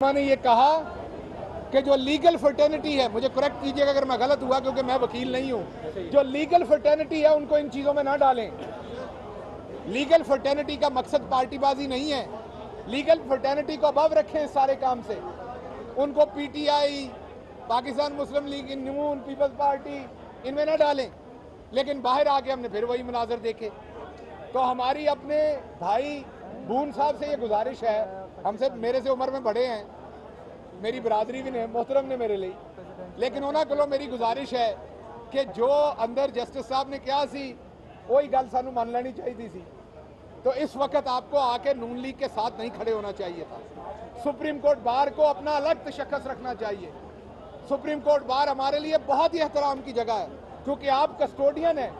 मैंने ये कहा कि जो लीगल फर्टर्निटी है, मुझे करेक्ट कीजिएगा अगर मैं गलत हुआ क्योंकि मैं वकील नहीं हूं, जो लीगल फर्टर्निटी है उनको इन चीज़ों में ना डालें। लीगल फर्टर्निटी का मकसद पार्टीबाजी नहीं है। लीगल फर्टर्निटी को अबव रखें इस सारे काम से। उनको पीटीआई, पाकिस्तान मुस्लिम लीग, नून, पीपल्स पार्टी इनमें ना डालें। लेकिन बाहर आके हमने फिर वही मुनाजर देखे। तो हमारी अपने भाई बून साहब से ये गुजारिश है, हमसे मेरे से उम्र में बड़े हैं, मेरी बरादरी भी ने मोहतरम ने मेरे लिए, लेकिन उन्होंने को मेरी गुजारिश है कि जो अंदर जस्टिस साहब ने कहा सी वही गल सानू मान लेनी चाहिए थी। तो इस वक्त आपको आके नून लीग के साथ नहीं खड़े होना चाहिए था। सुप्रीम कोर्ट बार को अपना अलग तशख्खुस रखना चाहिए। सुप्रीम कोर्ट बार हमारे लिए बहुत ही एहतराम की जगह है क्योंकि आप कस्टोडियन हैं।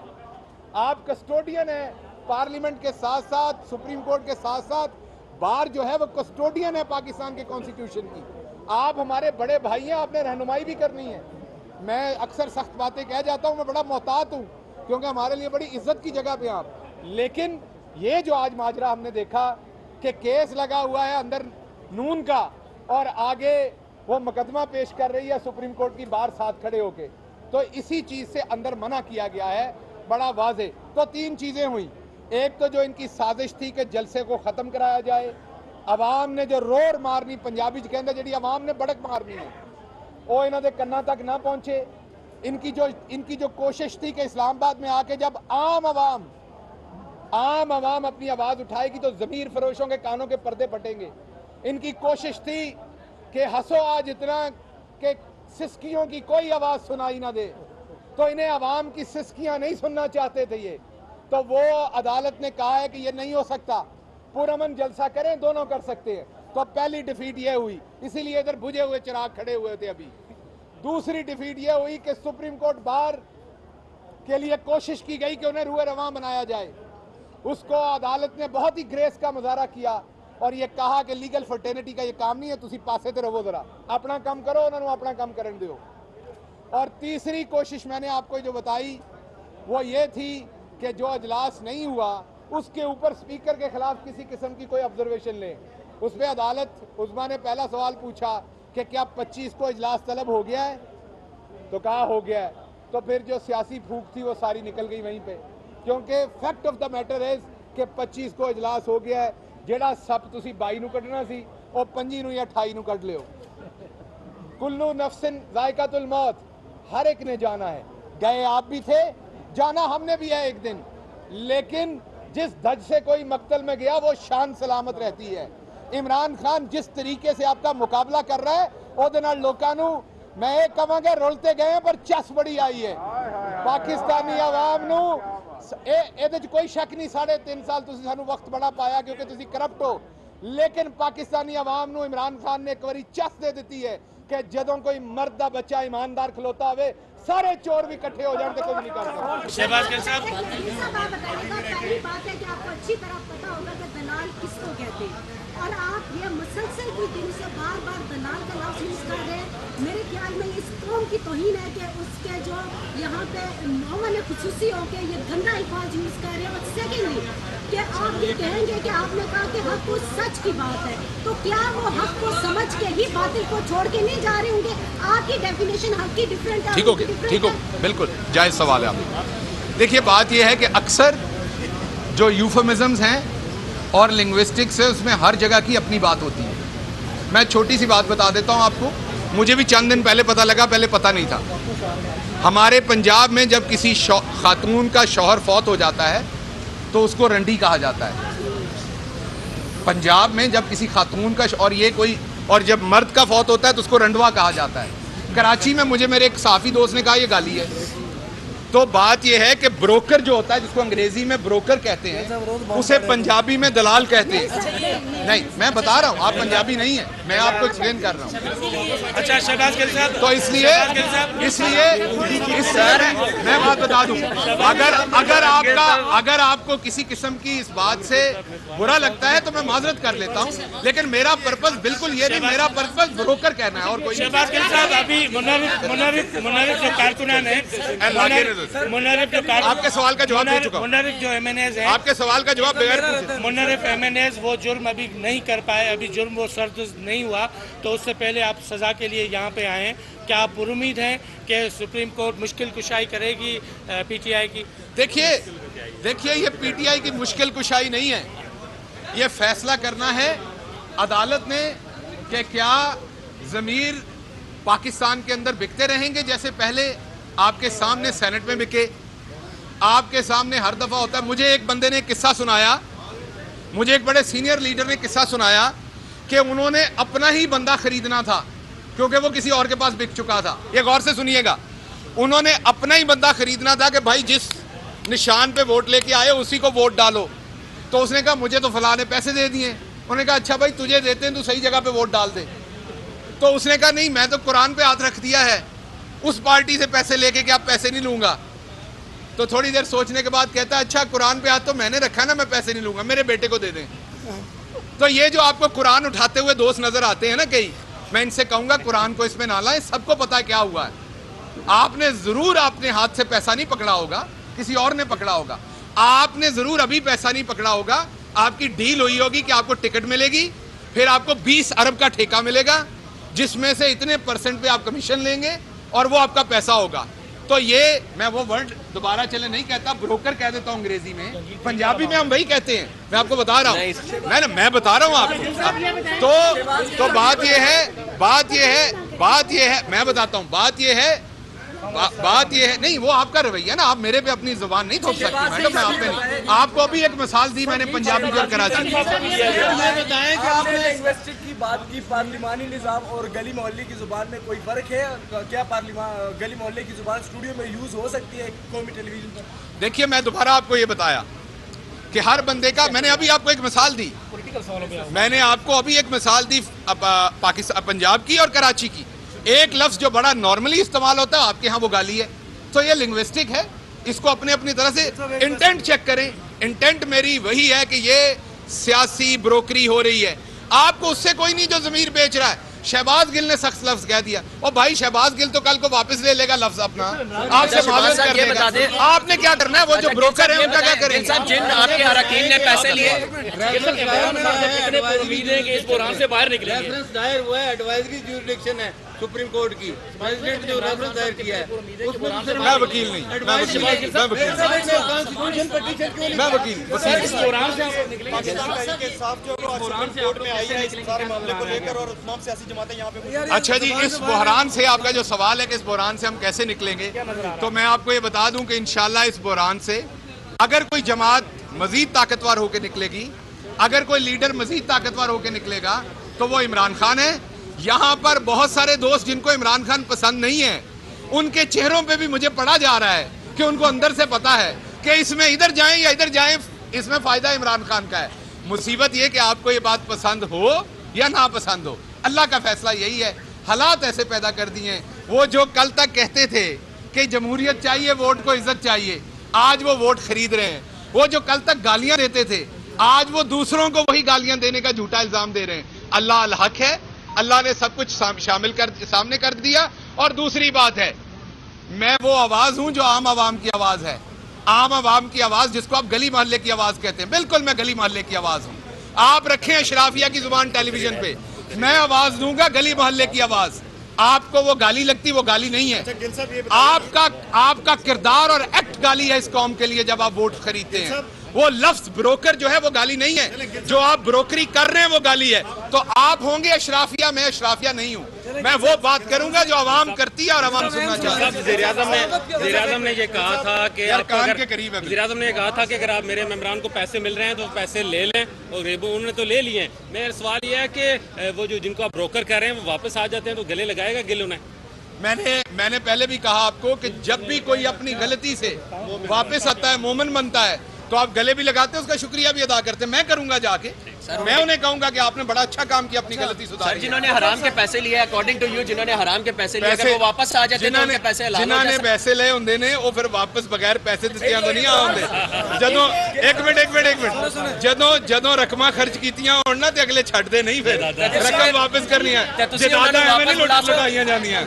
आप कस्टोडियन हैं पार्लियामेंट के साथ साथ, सुप्रीम कोर्ट के साथ साथ बार जो है वो कस्टोडियन है पाकिस्तान के कॉन्स्टिट्यूशन की। आप हमारे बड़े भाई हैं, आपने रहनुमाई भी करनी है। मैं अक्सर सख्त बातें कह जाता हूं, मैं बड़ा मोहतात हूं क्योंकि हमारे लिए बड़ी इज्जत की जगह पे आप। लेकिन ये जो आज माजरा हमने देखा कि केस लगा हुआ है अंदर नून का और आगे वो मुकदमा पेश कर रही है सुप्रीम कोर्ट की बार साथ खड़े होके, तो इसी चीज से अंदर मना किया गया है बड़ा वाजे। तो तीन चीजें हुई। एक तो जो इनकी साजिश थी कि जलसे को खत्म कराया जाए, अवाम ने जो रोर मारनी, पंजाबी च कहंदे जिहड़ी अवाम ने बड़क मारनी है वो इन्हां दे कन्नां तक ना पहुंचे। इनकी जो कोशिश थी कि इस्लामाबाद में आके जब आम आवाम अपनी आवाज उठाएगी तो जमीर फरोशों के कानों के पर्दे फटेंगे। इनकी कोशिश थी कि हंसो आज इतना कि सिसकियों की कोई आवाज सुनाई ना दे, तो इन्हें अवाम की सिसकियां नहीं सुनना चाहते थे ये। तो वो अदालत ने कहा है कि ये नहीं हो सकता, पुरअमन जलसा करें, दोनों कर सकते हैं। तो पहली डिफीट ये हुई, इसीलिए इधर बुझे हुए चिराग खड़े हुए थे अभी। दूसरी डिफीट ये हुई कि सुप्रीम कोर्ट बार के लिए कोशिश की गई कि उन्हें रूए रवां बनाया जाए। उसको अदालत ने बहुत ही ग्रेस का मुजाहरा किया और ये कहा कि लीगल फर्टर्निटी का ये काम नहीं है, तुसी पासे ते रहो, जरा अपना काम करो, उन्होंने अपना काम करने दो। और तीसरी कोशिश मैंने आपको जो बताई वो ये थी कि जो अजलास नहीं हुआ उसके ऊपर स्पीकर के खिलाफ किसी किस्म की कोई ऑब्जर्वेशन ले। उस पर अदालत उस्मा ने पहला सवाल पूछा कि क्या 25 को इजलास तलब हो गया है, तो कहा हो गया है। तो फिर जो सियासी फूक थी वो सारी निकल गई वहीं पे, क्योंकि fact of the matter is कि 25 को इजलास हो गया है। जेड़ा सब तुसी 22 नूं कढना सी और 25 नूं या 28 नूं कढ लियो। कुल्लू नफ्सिन जायकातुल मौत, हर एक ने जाना है। गए आप भी थे, जाना हमने भी है एक दिन, लेकिन जिस धज से कोई मक्तल में गया वो शान सलामत रहती है। इमरान खान जिस तरीके से आपका मुकाबला कर रहा है ਉਹਦੇ ਨਾਲ ਲੋਕਾਂ ਨੂੰ मैं ये कहांगा रुलते गए हैं पर चस बड़ी आई है पाकिस्तानी आवाम नू। ਇਹਦੇ 'ਚ कोई शक नहीं, 3.5 साल तुसीं सानू वक्त बड़ा पाया क्योंकि तुसीं करप्ट हो, लेकिन पाकिस्तानी आवाम नू इमरान खान ने एक बारी चस दे दी है कि जदों कोई मर्द दा बच्चा ईमानदार खलोता होवे सारे चोर भी इकट्ठे हो जाने कुछ नहीं कर सकते। शहबाज गिल साहब, पहली बात है कि आपको अच्छी तरह पता होगा कि दलाल किसको कहते हैं और आप ये मुसलसल कुछ दिन से बार बार दलाल का लफ्ज़ यूज़ कर रहे हैं। मेरे ख्याल में इस कौम की तौहीन है कि उसके जो यहाँ पे मौमन खुसूसी हो के ये गंदा अल्फाज यूज़ कर रहे हैं। और सेकेंडली कि आप ये कहेंगे कि आपने कहा कि हक को सच की बात है, तो क्या वो हक को समझ के ही बातिल को छोड़ के नहीं जा रहे होंगे? आपकी डेफिनेशन हक की डिफरेंट है। ठीक हो, बिल्कुल जायज़ सवाल है आपका। देखिए बात यह है कि अक्सर जो यूफेमिज्म्स हैं और लिंग्विस्टिक्स है उसमें हर जगह की अपनी बात होती है। मैं छोटी सी बात बता देता हूँ आपको, मुझे भी चंद दिन पहले पता लगा, पहले पता नहीं था। हमारे पंजाब में जब किसी खातून का शौहर फौत हो जाता है तो उसको रंडी कहा जाता है। पंजाब में जब किसी खातून का और जब मर्द का फौत होता है तो उसको रंडवा कहा जाता है। कराची में मुझे मेरे एक साफ़ी दोस्त ने कहा ये गाली है। तो बात यह है कि ब्रोकर जो होता है, जिसको अंग्रेजी में ब्रोकर कहते हैं, उसे पंजाबी में दलाल कहते हैं। नहीं, मैं बता रहा हूँ, आप पंजाबी नहीं है, मैं आपको एक्सप्लेन कर रहा हूँ। अच्छा शहबाज गिल साहब, तो इसलिए मैं बात बता दूं, अगर आपको किसी किस्म की इस बात से बुरा लगता है तो मैं माजरत कर लेता हूँ, लेकिन मेरा पर्पस बिल्कुल ये नहीं, मेरा पर्पस ब्रोकर कहना है और कोई। शहबाज गिल साहब, अभी मुनव्विर जो कारकुनान है मुनर्रिफ जो आपके सवाल का जवाब दे चुका हूं। मुनर्रिफ जो एमएनएज है, आपके सवाल का जवाब बगैर पूछे। मुनर्रिफ एमएनएज वो जुर्म अभी नहीं कर पाए, अभी जुर्म वो सर्द नहीं हुआ, तो उससे पहले आप सजा के लिए यहाँ पे आए हैं। क्या आप पुरुमीद हैं कि सुप्रीम कोर्ट मुश्किल कुशाई करेगी पीटीआई की? देखिए ये पीटीआई की मुश्किल कुशाई नहीं है, ये फैसला करना है अदालत ने कि क्या ज़मीर पाकिस्तान के अंदर बिकते रहेंगे जैसे पहले आपके सामने सेनेट में बिके, आपके सामने हर दफ़ा होता है। मुझे एक बंदे ने किस्सा सुनाया, मुझे एक बड़े सीनियर लीडर ने किस्सा सुनाया कि उन्होंने अपना ही बंदा खरीदना था क्योंकि वो किसी और के पास बिक चुका था। ये गौर से सुनिएगा, उन्होंने अपना ही बंदा खरीदना था कि भाई जिस निशान पे वोट लेके आए उसी को वोट डालो। तो उसने कहा मुझे तो फलां ने पैसे दे दिए। उन्होंने कहा अच्छा भाई तुझे देते हैं, तू सही जगह पे वोट डाल दे। तो उसने कहा नहीं, मैं तो कुरान पे हाथ रख दिया है, उस पार्टी से पैसे लेके कि आप पैसे नहीं लूंगा। तो थोड़ी देर सोचने के बाद कहता है अच्छा कुरान पे हाथ तो मैंने रखा ना, मैं पैसे नहीं लूंगा, मेरे बेटे को दे दें। तो ये जो आपको कुरान उठाते हुए दोस्त नजर आते हैं ना कई, मैं इनसे कहूंगा कुरान को इसमें ना लाएं, सबको पता है क्या हुआ है। आपने जरूर अपने हाथ से पैसा नहीं पकड़ा होगा, किसी और ने पकड़ा होगा। आपने जरूर अभी पैसा नहीं पकड़ा होगा, आपकी डील हुई होगी कि आपको टिकट मिलेगी, फिर आपको 20 अरब का ठेका मिलेगा जिसमें से इतने % पे आप कमीशन लेंगे और वो आपका पैसा होगा। तो ये मैं वो वर्ड दोबारा चले नहीं कहता, ब्रोकर कह देता हूँ अंग्रेजी में, पंजाबी में हम वही कहते हैं। मैं आपको बता रहा हूँ, मैं बता रहा हूँ आपको। तो बात ये है, मैं बताता हूँ, बात ये है नहीं, वो आपका रवैया ना, आप मेरे पे अपनी जुबान नहीं थोप सकती मैडम, मैं आप पे नहीं। आपको अभी एक मिसाल दी मैंने पंजाबी और कराची की। बताएं कि आपने लिंग्विस्टिक की बात की, पार्लिमानी निज़ाम और गली मोहल्ले की जुबान में कोई फर्क है? क्या गली मोहल्ले की जुबान स्टूडियो में यूज हो सकती है कौमी टेलीविजन पर? देखिए मैं दोबारा आपको ये बताया कि हर बंदे का, मैंने अभी आपको एक मिसाल दी, मैंने आपको अभी एक मिसाल दी पाकिस्तान, पंजाब की और कराची की। एक लफ्ज जो बड़ा नॉर्मली इस्तेमाल होता है आपके यहाँ वो गाली है, तो ये लिंग्विस्टिक है, इसको अपने अपनी तरह से इंटेंट चेक करें। इंटेंट मेरी वही है कि ये सियासी ब्रोकरी हो रही है, आपको उससे कोई नहीं जो ज़मीर बेच रहा है। शहबाज गिल ने सख्त लफ्ज कह दिया, और भाई शहबाज गिल तो कल को वापस ले लेगा लफ्ज अपना, आपसे मालूम कर देगा। आपने क्या करना है, वो जो ब्रोकर है उनका क्या करेंगे? जिन आपके अरकान ने पैसे लिए इस बुरहान से बाहर निकले, रेफरेंस दायर हुआ है, एडवाइजरी ज्यूरिडिक्शन है सुप्रीम कोर्ट की, प्रेसिडेंट ने जो रेफरेंस दायर किया है उसमें मैं वकील नहीं, मैं वकील कॉन्स्टिट्यूशन पिटीशन क्यों नहीं? मैं वकील इस बुरहान से आप निकले, अच्छा जी, इस बहरान से आपका जो सवाल है कि इस बहरान से हम कैसे निकलेंगे, तो मैं आपको ये बता दूं कि इंशाल्लाह इस बहरान से अगर कोई जमात मजीद ताकतवर होकर निकलेगी, अगर कोई लीडर मजीद ताकतवर होकर निकलेगा तो वो इमरान खान है। यहाँ पर बहुत सारे दोस्त जिनको इमरान खान पसंद नहीं है, उनके चेहरों पे भी मुझे पढ़ा जा रहा है कि उनको अंदर से पता है कि इसमें इधर जाएं या इधर जाएं, इसमें फायदा इमरान खान का है। मुसीबत ये कि आपको ये बात पसंद हो या ना पसंद हो, अल्लाह का फैसला यही है। हालात ऐसे पैदा कर दिए हैं, वो जो कल तक कहते थे कि जमहूरियत चाहिए, वोट को इज्जत चाहिए, आज वो वोट खरीद रहे हैं। वो जो कल तक गालियां देते थे, आज वो दूसरों को वही गालियां देने का झूठा इल्जाम दे रहे हैं। अल्लाह अल हक है, अल्लाह ने सब कुछ शामिल कर सामने कर दिया। और दूसरी बात है, मैं वो आवाज हूं जो आम आवाम की आवाज है, आम आवाम की आवाज जिसको आप गली मोहल्ले की आवाज कहते हैं। बिल्कुल मैं गली मोहल्ले की आवाज हूं। आप रखें अशराफिया की जुबान टेलीविजन पे, मैं आवाज दूंगा गली मोहल्ले की आवाज। आपको वो गाली लगती, वो गाली नहीं है। आपका किरदार और एक्ट गाली है इस कौम के लिए जब आप वोट खरीदते हैं। वो लफ्ज ब्रोकर जो है वो गाली नहीं है, जो आप ब्रोकरी कर रहे हैं वो गाली है। तो आप होंगे अशराफिया, मैं अशराफिया नहीं हूँ। मैं वो बात करूंगा जो आवाम करती है और आवाम सुनना चाहती है। वज़ीर-ए-आज़म ने ये कहा था कि वज़ीर-ए-आज़म ने कहा था कि अगर आप मेरे मेंबरान को पैसे मिल रहे हैं तो पैसे ले लें, और उन्होंने तो ले लिए हैं। मेरा सवाल ये है कि वो जो जिनको आप ब्रोकर कर रहे हैं वो वापस आ जाते हैं तो गले लगाएगा गिल उन्हें? मैंने पहले भी कहा आपको कि जब भी कोई अपनी गलती से वापस आता है, मोमिन बनता है, तो आप गले भी लगाते हैं, उसका शुक्रिया भी अदा करते हैं। मैं करूंगा जाके, मैं उन्हें कहूंगा कि आपने बड़ा अच्छा काम किया, अपनी गलती सुधारी। जिन्होंने हराम के पैसे लिए, अकॉर्डिंग टू यू, जिन्होंने हराम के पैसे लिए अगर वो वापस आ जाते हैं, उनके पैसे जिन्होंने पैसे ले होंगे ने वो फिर वापस बगैर पैसे दित्तियां तो नहीं आउंदे। जदों एक मिनट जदों रकमा खर्च कीतियां होण ना ते अगले छड्डदे नहीं, फिर रकम वापस करनी है। जनादा एवें नहीं लुटाइयां जांदियां।